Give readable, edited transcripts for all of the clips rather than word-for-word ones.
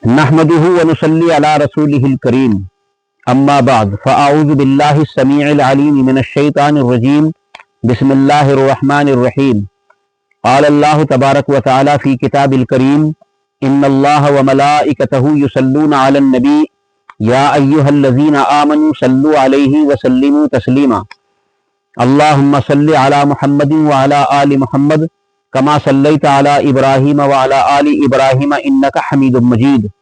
نحمده ونصلي على رسوله الكريم اما بعد فاعوذ بالله السميع العليم من الشيطان الرجيم بسم الله الرحمن الرحيم قال الله تبارك وتعالى في كتاب الكريم ان الله وملائكته يصلون على النبي يا ايها الذين امنوا صلوا عليه وسلموا تسليما اللهم صل على محمد وعلى آل محمد كما صليت على ابراهيم وعلى آل ابراهيم انك حميد مجيد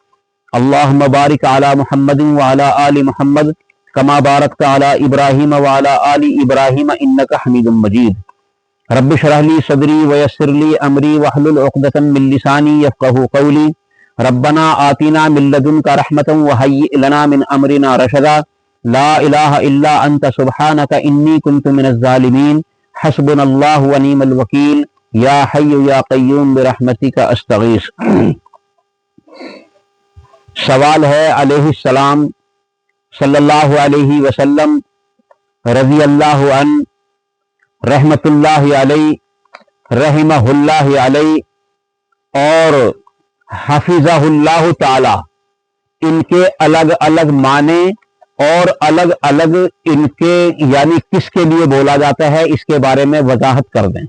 اللهم بارك على محمد وعلى آل محمد كما باركت على ابراهيم وعلى آل ابراهيم انك حميد مجيد رب اشرح لي صدري ويسر لي امري واحلل عقدة من لساني يفقهوا قولي ربنا آتنا من لدنك رحمة وهيئ لنا من امرنا رشدا لا الہ الا انت سبحانك انی کنت من الظالمین حسبنا اللہ ونعم الوکیل یا حی یا قیوم برحمتک استغیث۔ سوال ہے علیہ السلام صلی اللہ علیہ وسلم رضی اللہ عنہ رحمت اللہ علیہ رحمہ اللہ علیہ اور حفظہ اللہ تعالی ان کے الگ الگ معنی اور الگ الگ ان کے یعنی کس کے لیے بولا جاتا ہے اس کے بارے میں وضاحت کر دیں۔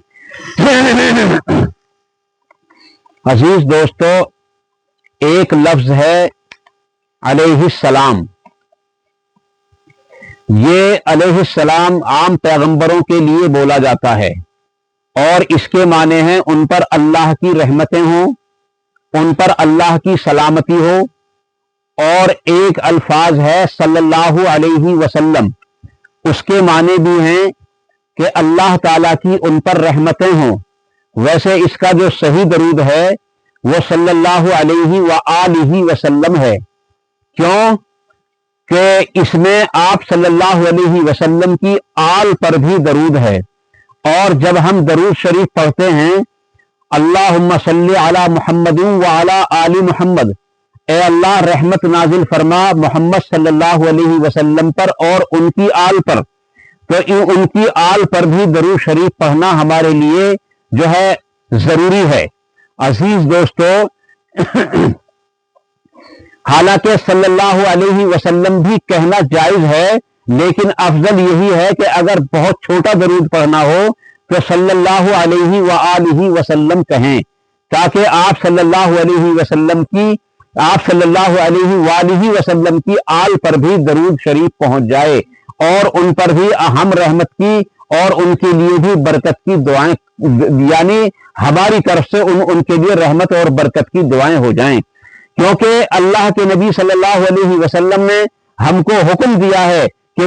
عزیز دوستو، ایک لفظ ہے علیہ السلام۔ یہ علیہ السلام عام پیغمبروں کے لیے بولا جاتا ہے اور اس کے معنی ہیں ان پر اللہ کی رحمتیں ہوں، ان پر اللہ کی سلامتی ہو، اور ایک الفاظ ہے صلی اللہ علیہ وسلم، اس کے معنی بھی ہیں کہ اللہ تعالیٰ کی ان پر رحمتیں ہوں۔ ویسے اس کا جو صحیح درود ہے وہ صلی اللہ علیہ وآلہ وسلم ہے، کیوں کہ اس میں آپ صلی اللہ علیہ وسلم کی آل پر بھی درود ہے، اور جب ہم درود شریف پڑھتے ہیں اللہم صلی علی محمد وعلی آل محمد، اے اللہ رحمت نازل فرما محمد صلی اللہ علیہ وسلم پر اور ان کی آل پر، تو ان کی آل پر بھی درود شریف پڑھنا ہمارے لیے جو ہے ضروری ہے۔ عزیز دوستو، حالانکہ صلی اللہ علیہ وسلم بھی کہنا جائز ہے، لیکن افضل یہی ہے کہ اگر بہت چھوٹا درود پڑھنا ہو تو صلی اللہ علیہ وآلہ وسلم کہیں، تاکہ آپ صلی اللہ علیہ وآلہ وسلم کی آل پر بھی درود شریف پہنچ جائے اور ان پر بھی ہم رحمت کی اور ان کے لیے بھی برکت کی دعائیں، یعنی ہماری طرف سے ان کے لیے رحمت اور برکت کی دعائیں ہو جائیں، کیونکہ اللہ کے نبی صلی اللہ علیہ وسلم نے ہم کو حکم دیا ہے کہ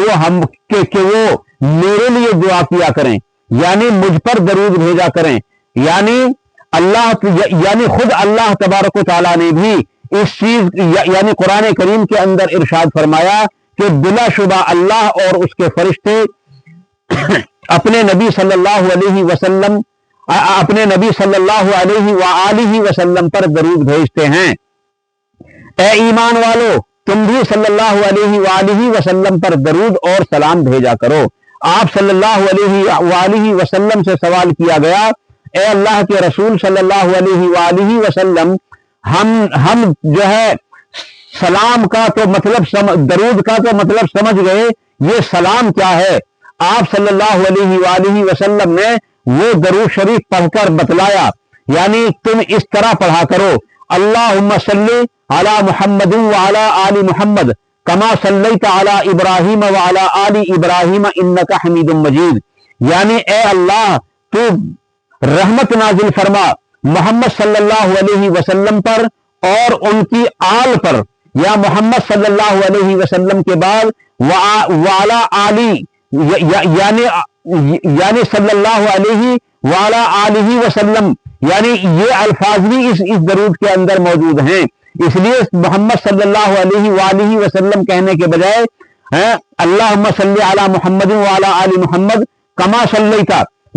وہ میرے لیے دعا کیا کریں، یعنی مجھ پر درود بھیجا کریں، یعنی خود اللہ تبارک و تعالیٰ نے بھی اس چیز یعنی قرآن کریم کے اندر ارشاد فرمایا کہ بلا شبہ اللہ اور اس کے فرشتے اپنے نبی صلی اللہ علیہ وآلہ وسلم پر درود بھیجتے ہیں۔ اے ایمان والو، تم بھی صلی اللہ علیہ وآلہ وسلم پر درود اور سلام بھیجا کرو۔ آپ صلی اللہ علیہ وآلہ وسلم سے سوال کیا گیا، اے اللہ کے رسول صلی اللہ علیہ وآلہ وسلم، ہم جو ہے سلام کا تو مطلب درود کا تو مطلب سمجھ گئے، یہ سلام کیا ہے؟ آپ صلی اللہ علیہ وآلہ وسلم نے وہ درود شریف پڑھ کر بتلایا، یعنی تم اس طرح پڑھا کرو، اللہم صلی علی محمد وعلی آل محمد کما صلیت علی ابراہیم وعلی آل ابراہیم انک حمید مجید، یعنی اے اللہ تو رحمت نازل فرما محمد صلی اللہ علیہ وسلم پر اور ان کی آل پر، یا محمد صلی اللہ علیہ وسلم کے بعد وعلی آلی یعنی صلی اللہ علیہ وعلی آلہ وسلم، یعنی یہ الفاظ بھی اس درود کے اندر موجود ہیں، اس لیے محمد صلی اللہ علیہ وآلہ وسلم کہنے کے بجائے اللہم صلی علی محمد وعلی آل محمد کما صلیت،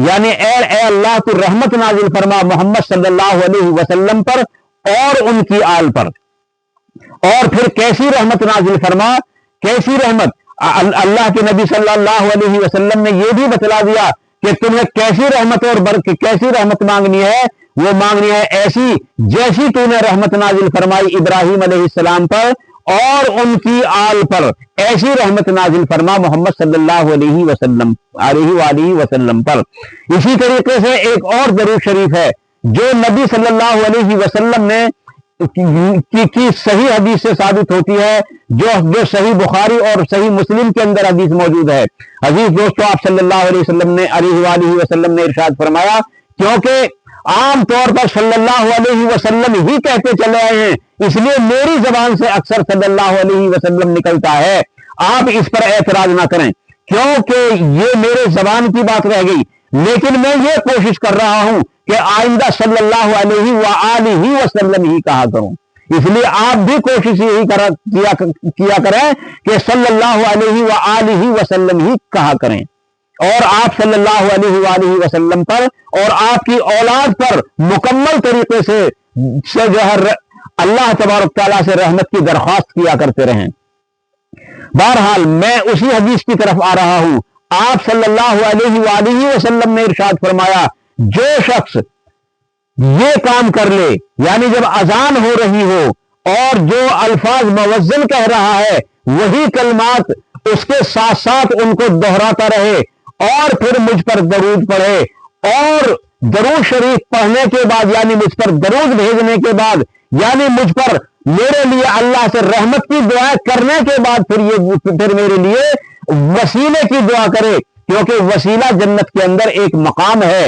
یعنی اے اللہ تو رحمت نازل فرما محمد صلی اللہ علیہ وسلم پر اور ان کی آل پر۔ اور پھر کیسی رحمت نازل فرما، کیسی رحمت؟ اللہ کے نبی صلی اللہ علیہ وسلم نے یہ بھی بتلا دیا کہ تمہیں کیسی رحمت اور کیسی رحمت مانگنی ہے، وہ مانگنی ہے ایسی جیسی تو نے رحمت نازل فرمائی ابراہیم علیہ السلام پر اور ان کی آل پر، ایسی رحمت نازل فرما محمد صلی اللہ علیہ وسلم پر۔ اسی طریقے سے ایک اور درود شریف ہے جو نبی صلی اللہ علیہ وسلم نے کی صحیح حدیث سے ثابت ہوتی ہے، جو صحیح بخاری اور صحیح مسلم کے اندر حدیث موجود ہے۔ عزیز دوستو، آپ صلی اللہ علیہ وسلم نے ارشاد فرمایا، کیونکہ عام طور پر صلی اللہ علیہ وسلم ہی کہتے چلے آئے ہیں، اس لیے میری زبان سے اکثر صلی اللہ علیہ وسلم نکلتا ہے، آپ اس پر اعتراض نہ کریں کیونکہ یہ میرے زبان کی بات رہ گئی، لیکن میں یہ کوشش کر رہا ہوں کہ آئندہ صلی اللہ علیہ وسلم ہی کہا کروں، اس لیے آپ بھی کوشش یہی کیا کریں کہ صلی اللہ علیہ وسلم ہی کہا کریں، اور آپ صلی اللہ علیہ وسلم پر اور آپ کی اولاد پر مکمل طریقے سے جو ہے اللہ تبارک تعالیٰ سے رحمت کی درخواست کیا کرتے رہیں۔ بہرحال میں اسی حدیث کی طرف آ رہا ہوں۔ آپ صلی اللہ علیہ وسلم نے ارشاد فرمایا، جو شخص یہ کام کر لے، یعنی جب اذان ہو رہی ہو اور جو الفاظ موزن کہہ رہا ہے وہی کلمات اس کے ساتھ ساتھ ان کو دہراتا رہے اور پھر مجھ پر درود پڑھے، اور درود شریف پڑھنے کے بعد یعنی مجھ پر درود بھیجنے کے بعد یعنی مجھ پر میرے لیے اللہ سے رحمت کی دعا کرنے کے بعد پھر میرے لیے وسیلے کی دعا کرے، کیونکہ وسیلہ جنت کے اندر ایک مقام ہے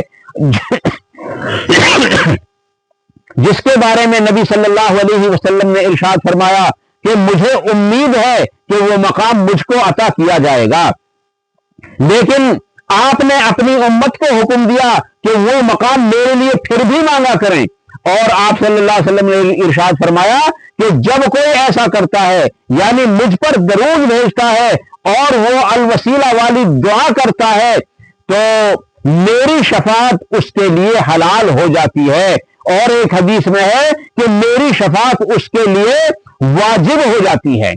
جس کے بارے میں نبی صلی اللہ علیہ وسلم نے ارشاد فرمایا کہ مجھے امید ہے کہ وہ مقام مجھ کو عطا کیا جائے گا، لیکن آپ نے اپنی امت کو حکم دیا کہ وہ مقام میرے لیے پھر بھی مانگا کریں، اور آپ صلی اللہ علیہ وسلم نے ارشاد فرمایا کہ جب کوئی ایسا کرتا ہے یعنی مجھ پر درود بھیجتا ہے اور وہ الوسیلہ والی دعا کرتا ہے تو میری شفاعت اس کے لیے حلال ہو جاتی ہے، اور ایک حدیث میں ہے کہ میری شفاعت اس کے لیے واجب ہو جاتی ہے۔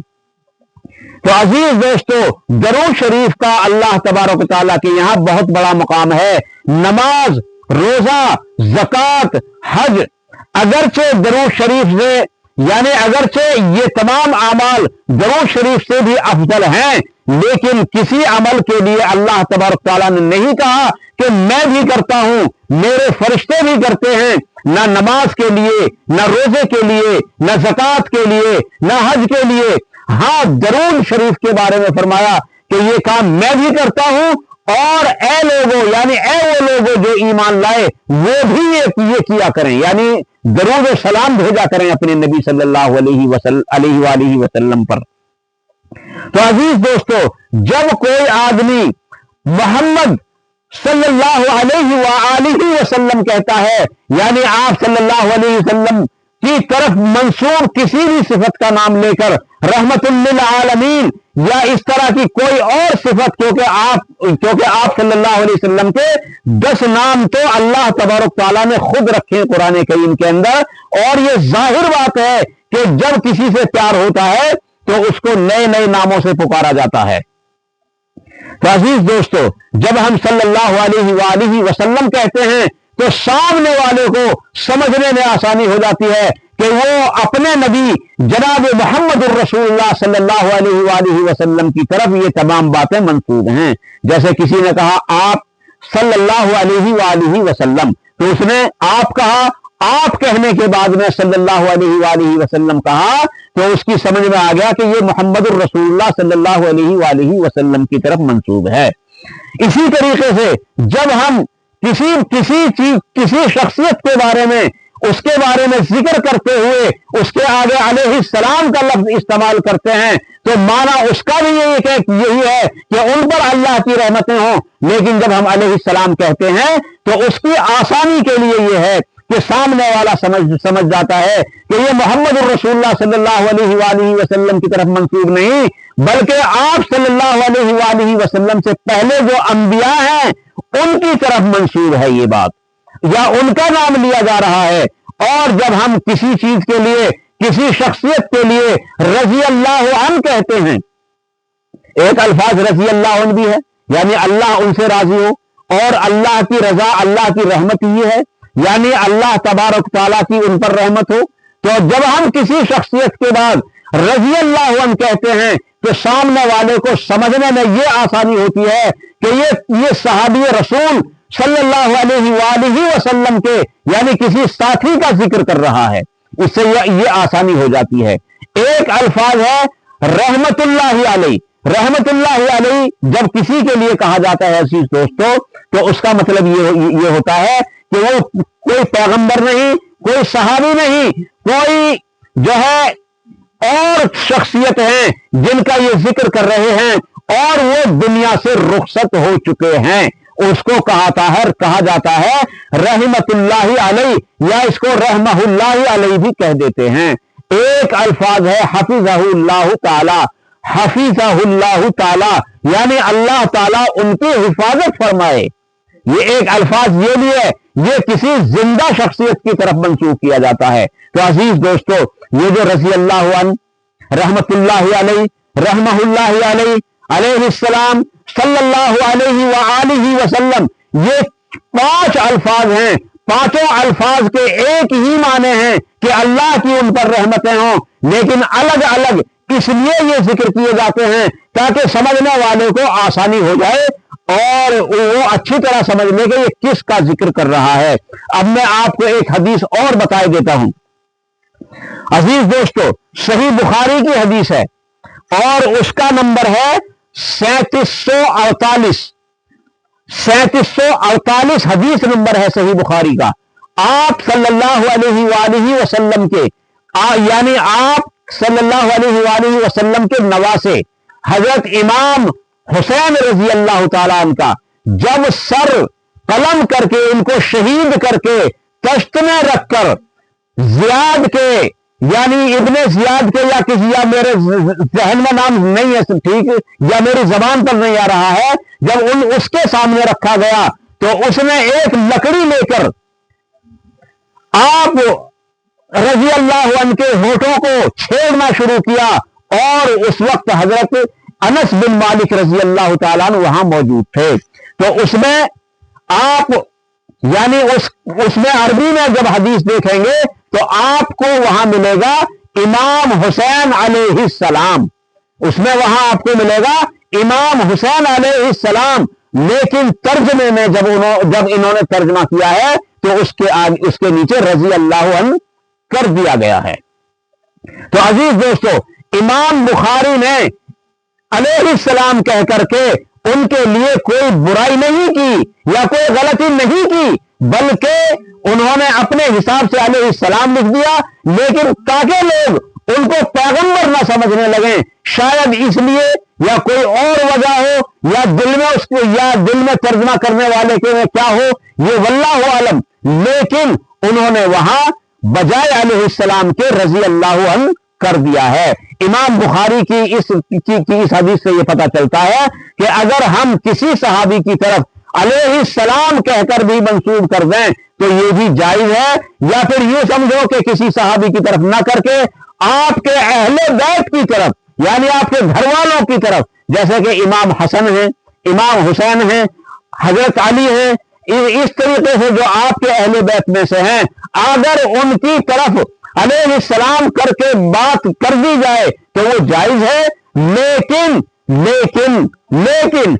تو عزیز دوستو، درود شریف کا اللہ تبارک و تعالیٰ کے یہاں بہت بڑا مقام ہے۔ نماز، روزہ، زکوٰۃ، حج، اگرچہ درود شریف سے یعنی اگرچہ یہ تمام اعمال درود شریف سے بھی افضل ہیں، لیکن کسی عمل کے لیے اللہ تبارک تعالیٰ نے نہیں کہا کہ میں بھی کرتا ہوں، میرے فرشتے بھی کرتے ہیں، نہ نماز کے لیے، نہ روزے کے لیے، نہ زکوٰۃ کے لیے، نہ حج کے لیے۔ ہاں، درود شریف کے بارے میں فرمایا کہ یہ کام میں بھی کرتا ہوں، اور اے لوگوں یعنی اے وہ لوگوں جو ایمان لائے وہ بھی یہ کیا کریں، یعنی درود و سلام بھیجا کریں اپنے نبی صلی اللہ علیہ وسلم پر۔ تو عزیز دوستو، جب کوئی آدمی محمد صلی اللہ علیہ وسلم کہتا ہے، یعنی آپ صلی اللہ علیہ وسلم کی طرف منسوب کسی بھی صفت کا نام لے کر رحمت للعالمین یا اس طرح کی کوئی اور صفت، کیونکہ آپ صلی اللہ علیہ وسلم کے 10 نام تو اللہ تبارک تعالیٰ نے خود رکھے قرآن کریم کے اندر، اور یہ ظاہر بات ہے کہ جب کسی سے پیار ہوتا ہے تو اس کو نئے نئے ناموں سے پکارا جاتا ہے۔ تو عزیز دوستو، جب ہم صلی اللہ علیہ وسلم کہتے ہیں تو سامنے والے کو سمجھنے میں آسانی ہو جاتی ہے کہ وہ اپنے نبی جناب محمد الرسول اللہ صلی اللہ علیہ وسلم کی طرف یہ تمام باتیں منسوب ہیں۔ جیسے کسی نے کہا آپ صلی اللہ علیہ وسلم، تو اس نے آپ کہا، آپ کہنے کے بعد میں صلی اللہ علیہ وسلم کہا تو اس کی سمجھ میں آ گیا کہ یہ محمد الرسول اللہ صلی اللہ علیہ وسلم کی طرف منسوب ہے۔ اسی طریقے سے جب ہم کسی شخصیت کے بارے میں اس کے بارے میں ذکر کرتے ہوئے اس کے آگے علیہ السلام کا لفظ استعمال کرتے ہیں تو معنی اس کا بھی یہی ہے کہ ان پر اللہ کی رحمتیں ہوں، لیکن جب ہم علیہ السلام کہتے ہیں تو اس کی آسانی کے لیے یہ ہے کہ سامنے والا سمجھ جاتا ہے کہ یہ محمد الرسول اللہ صلی اللہ علیہ وسلم کی طرف منسوب نہیں، بلکہ آپ صلی اللہ علیہ وسلم سے پہلے جو انبیاء ہیں ان کی طرف منسوب ہے یہ بات، یا ان کا نام لیا جا رہا ہے۔ اور جب ہم کسی چیز کے لیے، کسی شخصیت کے لیے رضی اللہ عنہ کہتے ہیں، ایک الفاظ رضی اللہ عنہ بھی ہے، یعنی اللہ ان سے راضی ہو، اور اللہ کی رضا، اللہ کی رحمت یہ ہے، یعنی اللہ تبارک تعالیٰ کی ان پر رحمت ہو. تو جب ہم کسی شخصیت کے بعد رضی اللہ عنہ کہتے ہیں تو سامنے والے کو سمجھنے میں یہ آسانی ہوتی ہے کہ یہ صحابی رسول صلی اللہ علیہ وآلہ وسلم کے یعنی کسی ساتھی کا ذکر کر رہا ہے. اس سے یہ آسانی ہو جاتی ہے. ایک الفاظ ہے رحمت اللہ علیہ. رحمت اللہ علیہ جب کسی کے لیے کہا جاتا ہے عزیز دوستو تو اس کا مطلب یہ ہوتا ہے کہ وہ کوئی پیغمبر نہیں, کوئی صحابی نہیں, کوئی جو ہے اور شخصیت ہیں جن کا یہ ذکر کر رہے ہیں اور وہ دنیا سے رخصت ہو چکے ہیں. اس کو کہا جاتا ہے رحمت اللہ علیہ, یا اس کو رحمہ اللہ علیہ بھی کہہ دیتے ہیں. ایک الفاظ ہے حفظہ اللہ تعالی. حفظہ اللہ تعالی یعنی اللہ تعالی ان کی حفاظت فرمائے. یہ ایک الفاظ یہ بھی ہے, یہ کسی زندہ شخصیت کی طرف منسوخ کیا جاتا ہے. تو عزیز دوستو یہ جو رضی اللہ عنہ رحمت اللہ علیہ رحمہ اللہ علیہ علیہ السلام صلی اللہ علیہ وآلہ وسلم یہ 5 الفاظ ہیں. پانچوں الفاظ کے ایک ہی معنی ہیں کہ اللہ کی ان پر رحمتیں ہوں, لیکن الگ الگ اس لیے یہ ذکر کیے جاتے ہیں تاکہ سمجھنے والے کو آسانی ہو جائے اور وہ اچھی طرح سمجھ لے کہ یہ کس کا ذکر کر رہا ہے. اب میں آپ کو ایک حدیث اور بتائے دیتا ہوں. عزیز دوستو صحیح بخاری کی حدیث ہے اور اس کا نمبر ہے 3748. 3748 حدیث نمبر ہے صحیح بخاری کا. آپ صلی اللہ علیہ وآلہ وسلم کے یعنی آپ صلی اللہ علیہ وآلہ وسلم کے نواسے حضرت امام حسین رضی اللہ تعالیٰ عنہ کا جب سر قلم کر کے ان کو شہید کر کے کشت میں رکھ کر زیاد کے یعنی ابن زیاد کے یا میرے ذہن میں نام نہیں ہے ٹھیک یا میری زبان پر نہیں آ رہا ہے, جب اس کے سامنے رکھا گیا تو اس نے ایک لکڑی لے کر آپ رضی اللہ عنہ کے ہونٹوں کو چھیڑنا شروع کیا اور اس وقت حضرت انس بن مالک رضی اللہ تعالیٰ عنہ وہاں موجود تھے. تو اس میں آپ یعنی اس میں عربی میں جب حدیث دیکھیں گے تو آپ کو وہاں ملے گا امام حسین علیہ السلام. اس میں وہاں آپ کو ملے گا امام حسین علیہ السلام, لیکن ترجمے میں جب انہوں نے ترجمہ کیا ہے تو اس کے نیچے رضی اللہ عنہ کر دیا گیا ہے. تو عزیز دوستو امام بخاری نے علیہ السلام کہہ کر کے ان کے لیے کوئی برائی نہیں کی یا کوئی غلطی نہیں کی, بلکہ انہوں نے اپنے حساب سے علیہ السلام لکھ دیا, لیکن تاکہ لوگ ان کو پیغمبر نہ سمجھنے لگیں, شاید اس لیے یا کوئی اور وجہ ہو یا دل میں ترجمہ کرنے والے کے میں کیا ہو, یہ واللہ عالم, لیکن انہوں نے وہاں بجائے علیہ السلام کے رضی اللہ عنہ کر دیا ہے. امام بخاری کی اس حدیث سے یہ پتہ چلتا ہے کہ اگر ہم کسی صحابی کی طرف علیہ السلام کہہ کر بھی منسوب کر دیں تو یہ بھی جائز ہے, یا پھر یوں سمجھو کہ کسی صحابی کی طرف نہ کر کے آپ کے اہل بیت کی طرف یعنی آپ کے گھر والوں کی طرف, جیسے کہ امام حسن ہیں, امام حسین ہیں, حضرت علی ہیں, اس طریقے سے جو آپ کے اہل بیت میں سے ہیں, اگر ان کی طرف علیہ السلام کر کے بات کر دی جائے تو وہ جائز ہے, لیکن لیکن لیکن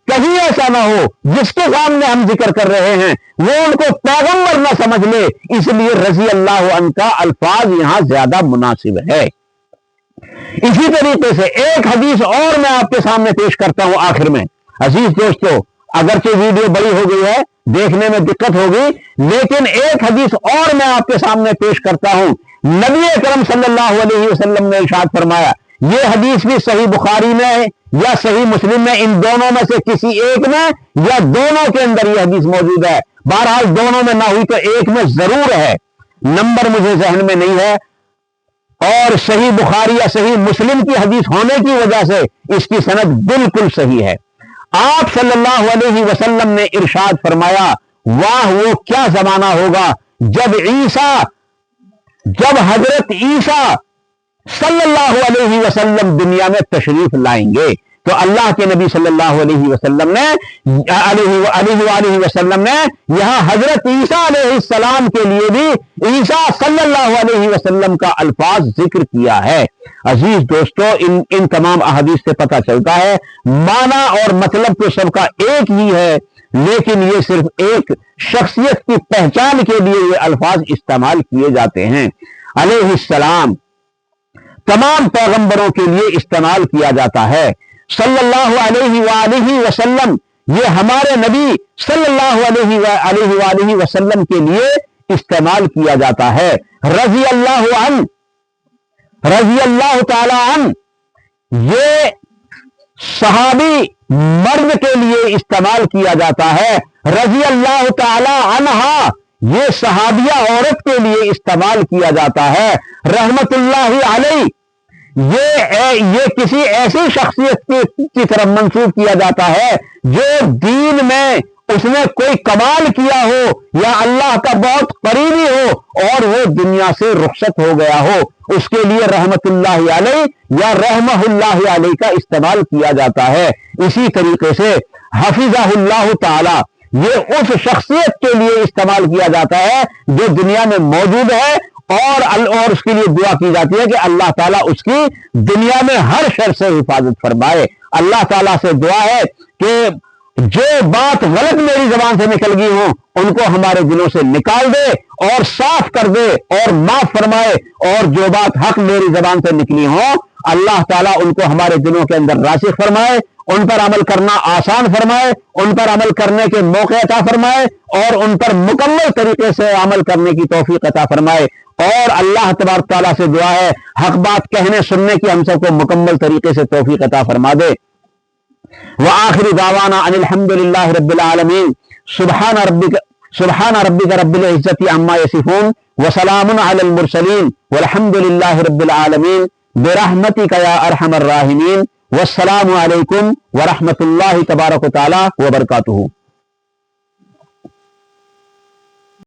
کہیں ایسا نہ ہو جس کے سامنے ہم ذکر کر رہے ہیں وہ ان کو پیغمبر نہ سمجھ لے, اس لیے رضی اللہ عنہ کا الفاظ یہاں زیادہ مناسب ہے. اسی طریقے سے ایک حدیث اور میں آپ کے سامنے پیش کرتا ہوں آخر میں. عزیز دوستو اگرچہ ویڈیو بڑی ہو گئی ہے, دیکھنے میں دقت ہوگی, لیکن ایک حدیث اور میں آپ کے سامنے پیش کرتا ہوں. نبی اکرم صلی اللہ علیہ وسلم نے ارشاد فرمایا, یہ حدیث بھی صحیح بخاری میں یا صحیح مسلم میں, ان دونوں میں سے کسی ایک میں یا دونوں کے اندر یہ حدیث موجود ہے. بہرحال دونوں میں نہ ہوئی تو ایک میں ضرور ہے, نمبر مجھے ذہن میں نہیں ہے, اور صحیح بخاری یا صحیح مسلم کی حدیث ہونے کی وجہ سے اس کی سند بالکل صحیح ہے. آپ صلی اللہ علیہ وسلم نے ارشاد فرمایا, واہ وہ کیا زمانہ ہوگا جب حضرت عیسیٰ صلی اللہ علیہ وسلم دنیا میں تشریف لائیں گے. تو اللہ کے نبی صلی اللہ علیہ وسلم نے یہاں حضرت عیسیٰ علیہ السلام کے لیے بھی عیسیٰ صلی اللہ علیہ وسلم کا الفاظ ذکر کیا ہے۔ عزیز دوستو، ان تمام احادیث سے پتہ چلتا ہے معنی اور مطلب تو سب کا ایک ہی ہے، لیکن یہ صرف ایک شخصیت کی پہچان کے لیے یہ الفاظ استعمال کیے جاتے ہیں۔ علیہ السلام تمام پیغمبروں کے لیے استعمال کیا جاتا ہے۔ صلی اللہ علیہ وآلہ وسلم یہ ہمارے نبی صلی اللہ علیہ وآلہ وسلم کے لیے استعمال کیا جاتا ہے۔ رضی اللہ تعالی عنہ یہ صحابی مرد کے لیے استعمال کیا جاتا ہے۔ رضی اللہ تعالی عنہا یہ صحابیہ عورت کے لیے استعمال کیا جاتا ہے۔ رحمت اللہ علیہ یہ کسی ایسی شخصیت کی طرف منسوب کیا جاتا ہے جو دین میں اس نے کوئی کمال کیا ہو یا اللہ کا بہت قریبی ہو اور وہ دنیا سے رخصت ہو گیا ہو، اس کے لیے رحمت اللہ علیہ یا رحمہ اللہ علیہ کا استعمال کیا جاتا ہے۔ اسی طریقے سے حفظہ اللہ تعالی یہ اس شخصیت کے لیے استعمال کیا جاتا ہے جو دنیا میں موجود ہے اور اس کے لیے دعا کی جاتی ہے کہ اللہ تعالیٰ اس کی دنیا میں ہر شر سے حفاظت فرمائے۔ اللہ تعالیٰ سے دعا ہے کہ جو بات غلط میری زبان سے نکل گئی ہوں ان کو ہمارے دلوں سے نکال دے اور صاف کر دے اور معاف فرمائے، اور جو بات حق میری زبان سے نکلی ہوں اللہ تعالیٰ ان کو ہمارے دلوں کے اندر راسخ فرمائے، ان پر عمل کرنا آسان فرمائے، ان پر عمل کرنے کے موقع عطا فرمائے اور ان پر مکمل طریقے سے عمل کرنے کی توفیق عطا فرمائے۔ اور اللہ تبارک تعالیٰ سے دعا ہے حق بات کہنے سننے کی ہم سب کو مکمل طریقے سے توفیق عطا فرما دے۔ وآخر دعوانا ان الحمد للہ رب العالمین۔ سبحان ربک رب العزت عما یصفون وسلام علی المرسلین والحمد للہ رب العالمین برحمتک یا ارحم الراحمین۔ والسلام علیکم ورحمۃ اللہ تبارک و تعالی وبرکاتہ۔